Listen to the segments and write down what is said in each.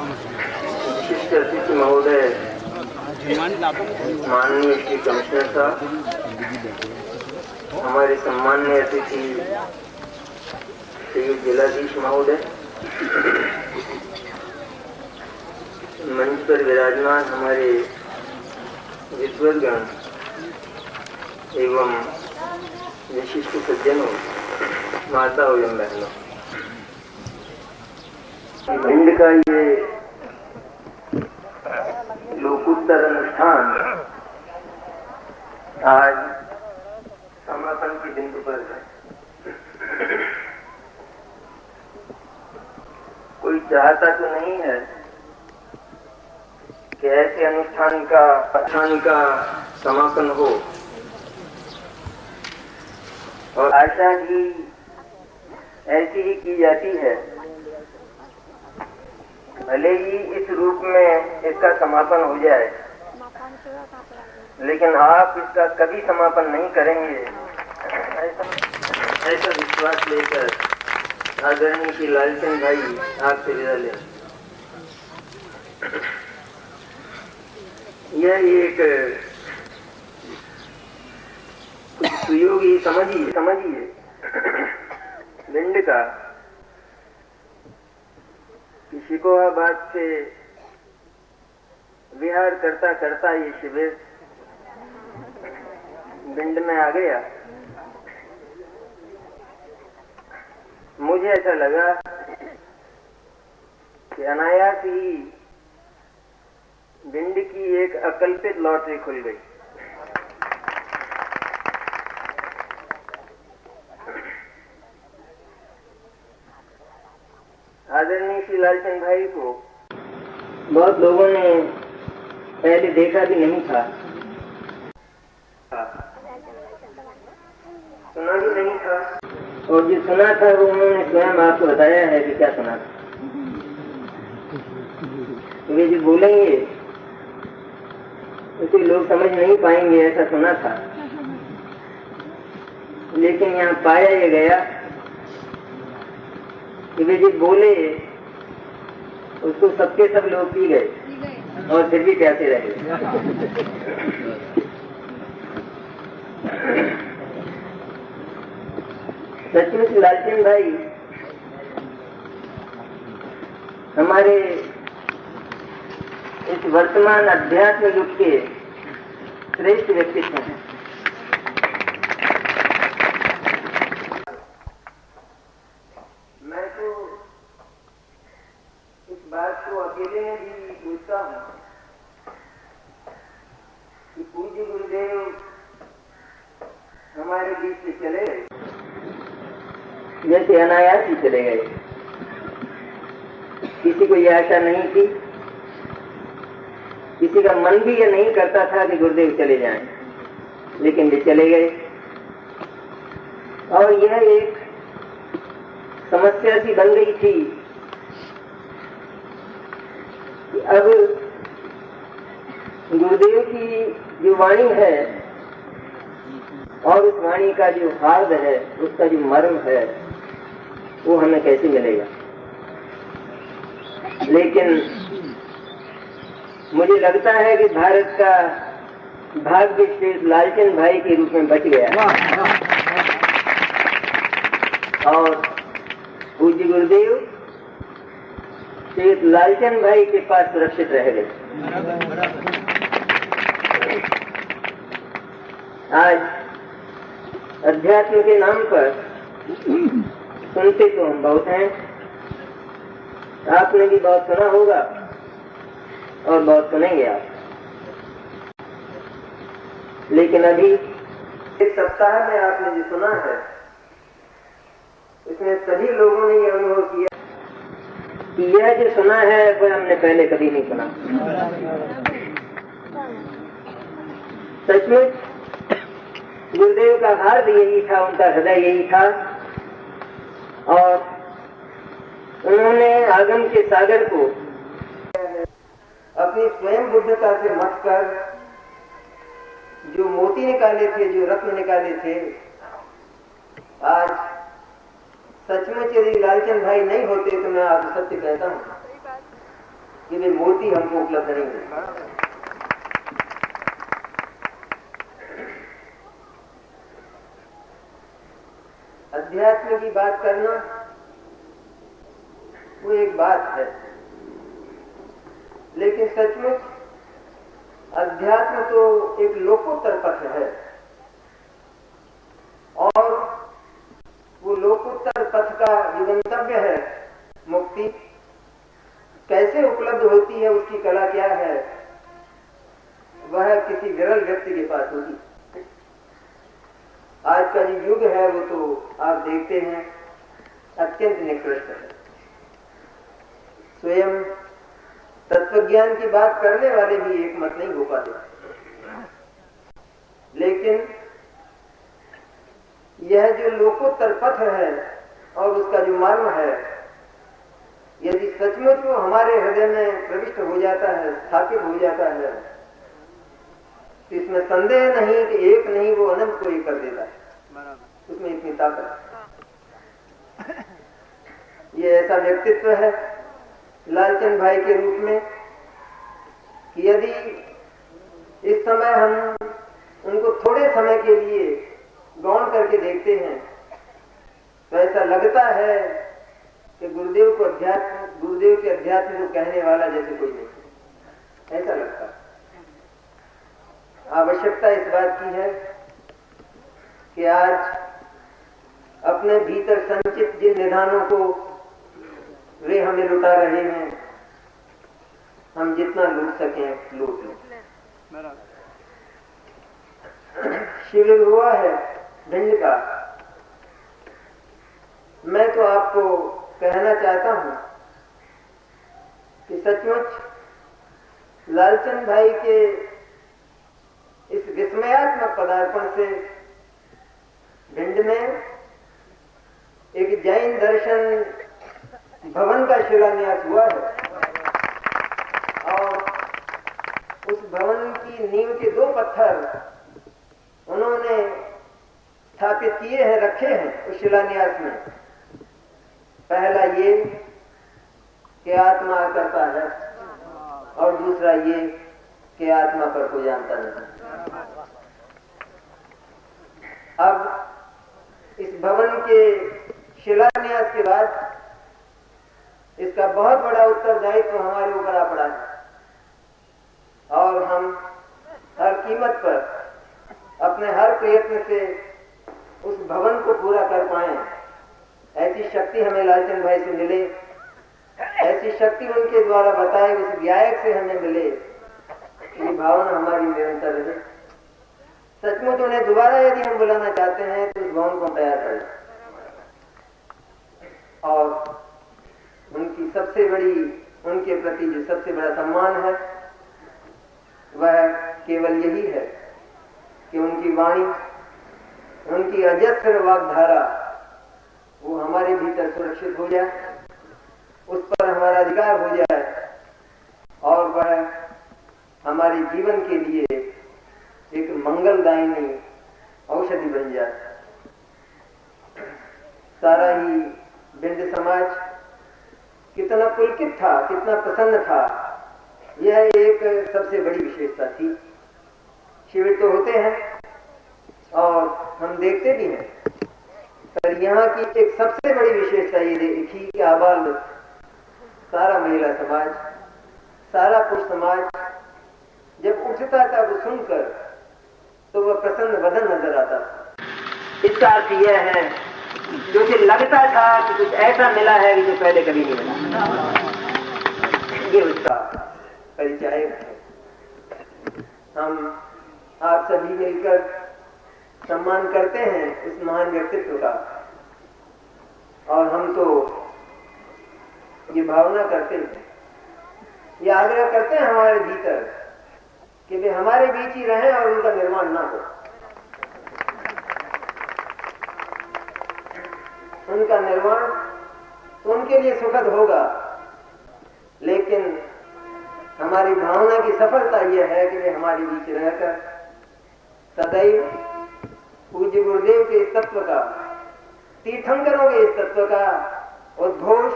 विशिष्ट अतिथि महोदय, माननीय श्री कमिश्नर साहब, हमारे सम्माननीय अतिथि श्री जिलाधीश महोदय, मंच पर विराजमान हमारे विद्वद्गण एवं विशिष्ट सज्जनों, माताओं एवं बहनों, भिंड का ये लोकोत्तर अनुष्ठान आज समापन की बिंदु पर है। कोई चाहता तो नहीं है कि ऐसे अनुष्ठान का समापन हो, और आशा भी ऐसी ही की जाती है। भले ही इस रूप में इसका समापन हो जाए, लेकिन आप इसका कभी समापन नहीं करेंगे, ऐसा विश्वास लेकर आदरणीय श्री लालचंद भाई आपसे विदा लें। यह एक सुयोग ही समझिए भिंड का शिकोहाबाद से विहार करता करता ये शिविर भिंड में आ गया। मुझे ऐसा लगा कि अनायास ही भिंड की एक अकल्पित लॉटरी खुल गई। आदरणीय श्री लालचंद भाई को बहुत लोगों ने पहले देखा भी नहीं था, सुना भी नहीं था, और जो सुना था वो उन्होंने स्वयं आपको बताया है कि क्या सुना था। तो वे जो बोलेंगे उसे लोग समझ नहीं पाएंगे, ऐसा सुना था। लेकिन यहाँ पाया ये गया कि वे जो बोले उसको सबके सब लोग पी गए और फिर भी प्यासे रहे। सचमुच लालचंद भाई हमारे इस वर्तमान अध्यात्म युग के श्रेष्ठ व्यक्तित्व हैं। मैं तो इस बात को अकेले में भी पूछता हूँ कि पूज्य गुरुदेव हमारे बीच से चले गए, जैसे अनायास ही चले गए। किसी को यह आशा नहीं थी, किसी का मन भी यह नहीं करता था कि गुरुदेव चले जाएं, लेकिन वे चले गए। और यह एक समस्या सी बन गई थी कि अब गुरुदेव की जो वाणी है और उस वाणी का जो हार्द है, उसका जो मर्म है, वो हमें कैसे मिलेगा। लेकिन मुझे लगता है कि भारत का भाग्य श्री लालचंद भाई के रूप में बच गया और पूज्य गुरुदेव श्री लालचंद भाई के पास सुरक्षित रह गए। आज अध्यात्म के नाम पर सुनते तो हम बहुत हैं, आपने भी बहुत सुना होगा और बहुत सुनेंगे आप। लेकिन अभी इस सप्ताह में आपने जो सुना है, इसमें सभी लोगों ने यह अनुभव किया कि यह जो सुना है वह हमने पहले कभी नहीं सुना। सचमुच गुरुदेव का हार्द यही था, उनका हृदय यही था, और उन्होंने आगम के सागर को अपनी स्वयं बुद्धता से मथ कर जो मोती निकाले थे, जो रत्न निकाले थे, आज सचमुच यदि लालचंद भाई नहीं होते तो मैं आपको सत्य कहता हूँ कि वे मोती हमको उपलब्ध नहीं है। अध्यात्म की बात करना वो एक बात है, लेकिन सचमुच अध्यात्म तो एक लोकोत्तर पथ है, और वो लोकोत्तर पथ का जो गंतव्य है मुक्ति, कैसे उपलब्ध होती है, उसकी कला क्या है, वह किसी विरल व्यक्ति के पास होगी। आज का जो युग है वो तो आप देखते हैं अत्यंत निकृष्ट है। स्वयं तत्वज्ञान की बात करने वाले भी एक मत नहीं हो पाते। लेकिन यह जो लोकोत्तर पथ है और उसका जो मर्म है, यदि सचमुच वो हमारे हृदय में प्रविष्ट हो जाता है, स्थापित हो जाता है, तो इसमें संदेह नहीं कि एक नहीं वो अनंत को एक कर देता है। उसमें इतनी ताकत है। ये ऐसा व्यक्तित्व है लालचंद भाई के रूप में कि यदि इस समय हम उनको थोड़े समय के लिए गौण करके देखते हैं तो ऐसा लगता है कि गुरुदेव के अध्यात्म को कहने वाला जैसे कोई नहीं, ऐसा लगता है। आवश्यकता इस बात की है कि आज अपने भीतर संचित जिन निधानों को वे हमें लुटा रहे हैं, हम जितना लूट सकें लूट लें। शिविर हुआ है भिंड का। मैं तो आपको कहना चाहता हूं कि सचमुच लालचंद भाई के इस विस्मयात्मक पदार्पण से भिंड में एक जैन दर्शन भवन का शिलान्यास हुआ है, और उस भवन की नींव के 2 पत्थर उन्होंने स्थापित किए हैं, रखे हैं उस शिलान्यास में। पहला ये कि आत्मा करता है, और दूसरा ये कि आत्मा पर कोई जानता नहीं। अब इस भवन के शिलान्यास के बाद इसका बहुत बड़ा उत्तरदायित्व हमारे ऊपर आ पड़ा है, और हम हर कीमत पर अपने हर प्रयत्न से उस भवन को पूरा कर पाए। ऐसी शक्ति हमें लालचंद भाई से मिले, ऐसी शक्ति उनके द्वारा बताए उस व्यायक से हमें मिले, ये भावना हमारी निरंतर रहे। सचमुच उन्हें दोबारा यदि हम बुलाना चाहते हैं तो उस भवन को तैयार करें, और उनकी सबसे बड़ी, उनके प्रति जो सबसे बड़ा सम्मान है वह केवल यही है कि उनकी वाणी, उनकी अजस्र वाग्धारा वो हमारे भीतर सुरक्षित हो जाए, उस पर हमारा अधिकार हो जाए, और वह हमारे जीवन के लिए एक मंगलदायिनी औषधि बन जाए। सारा ही भिंड समाज कितना पुलकित था, कितना प्रसन्न था, यह एक सबसे बड़ी विशेषता थी। शिविर तो होते हैं और हम देखते भी हैं, पर यहाँ की एक सबसे बड़ी विशेषता ये देखी कि आबाल सारा महिला समाज, सारा पुरुष समाज जब उठता था वो सुनकर तो वह प्रसन्न वदन नजर आता था। इसका अर्थ यह है क्योंकि लगता था कि कुछ ऐसा मिला है जो पहले कभी नहीं मिला। ये उसका परिचायक है। हम आप सभी मिलकर सम्मान करते हैं उस महान व्यक्तित्व का, और हम तो ये भावना करते हैं, ये आग्रह करते हैं हमारे भीतर कि वे हमारे बीच ही रहें और उनका निर्माण ना हो। उनका निर्माण तो उनके लिए सुखद होगा, लेकिन हमारी भावना की सफलता यह है कि वे हमारे बीच रहकर सदैव पूज्य गुरुदेव के इस तत्व का, तीर्थंकरों के इस तत्व का उद्घोष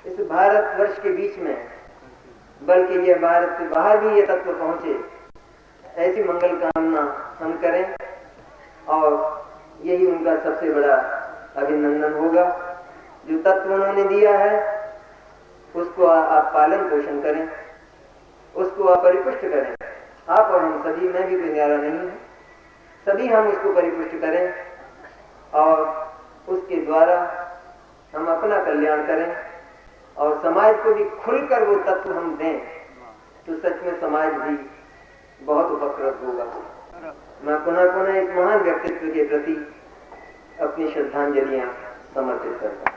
इस भारतवर्ष के बीच में बल्कि ये भारत से बाहर भी ये तत्व पहुंचे, ऐसी मंगल कामना हम करें और यही उनका सबसे बड़ा अभिनंदन होगा। जो तत्व उन्होंने दिया है उसको आप पालन पोषण करें, उसको आप परिपुष्ट करें। आप और हम सभी, मैं भी कोई न्यारा नहीं है, सभी हम उसको परिपुष्ट करें और उसके द्वारा हम अपना कल्याण करें और समाज को भी खुलकर वो तत्व हम दें तो सच में समाज भी बहुत उपकृत होगा। मैं पुनः पुनः इस महान व्यक्तित्व के प्रति अपनी श्रद्धांजलियां समर्पित करता हूं।